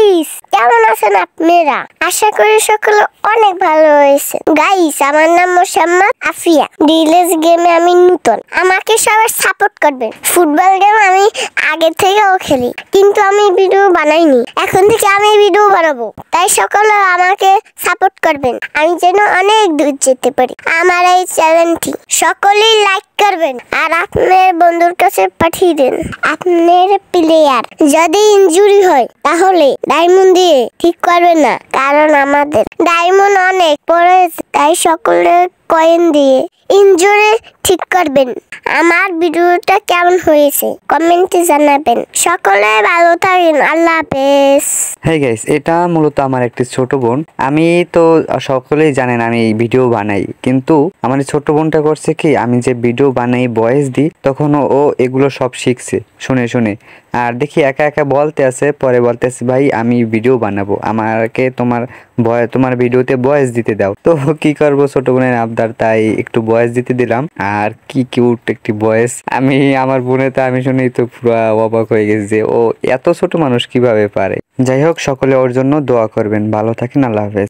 Guys, কেমন আছেন আপনারা? আশা করি সকলে অনেক ভালো হয়েছে। গাইস, আমার নাম মোসাম্মদ আফিয়া। ডিলেস গেমে আমি নতুন, আমাকে সবাই সাপোর্ট করবেন। ফুটবল গেম আমি আগে থেকেও খেলি, কিন্তু আমি ভিডিও বানাইনি। এখন থেকে আমি ভিডিও বানাবো, তাই সকলে আমাকে সাপোর্ট করবেন, আমি যেন অনেক দূর যেতে পারি। আমার এই চ্যানেলটি সকলেই লাইক করবেন আর আপনার বন্ধুর কাছে পাঠিয়ে দেন। আপনার প্লেয়ার যদি ইনজুরি হয় তাহলে ডায়মন্ড দিয়ে ঠিক করবেন না, কারণ আমাদের ডায়মন্ড অনেক পড়েছে, তাই সকলে কয়েন দিয়ে ইনজুরি ঠিক করবেন। আমার ভিডিওটা কেমন হয়েছে কমেন্টে জানাবেন। সকলে ভালো থাকেন, আল্লাহ হাফেজ। হ্যাঁ গাইস, এটা মূলত আমার একটি ছোট বোন। আমি তো সকলেই জানেন আমি ভিডিও বানাই, কিন্তু আমার ছোট বোনটা করছে কি, আমি যে ভিডিও বানাই ভয়েস দিই তখন ও এগুলো সব শিখছে শুনে শুনে। আর দেখি একা একা বলতে আছে, পরে বলতেছে ভাই আমি ভিডিও বানাবো, আমাকে তোমার ভিডিওতে ভয়েস দিতে দাও। তো কি করবো, ছোট বোনের আবদার, তাই একটু ভয়েস দিতে দিলাম। আর কি কিউট একটি ভয়েস, আমার বোনের তো আমি শুনেই তো পুরো অবাক হয়ে গেছি যে ও এত ছোট মানুষ কিভাবে পারে। যাই হোক, সকলে ওর জন্য দোয়া করবেন। ভালো থাকেন, আল্লাহ হাফেজ।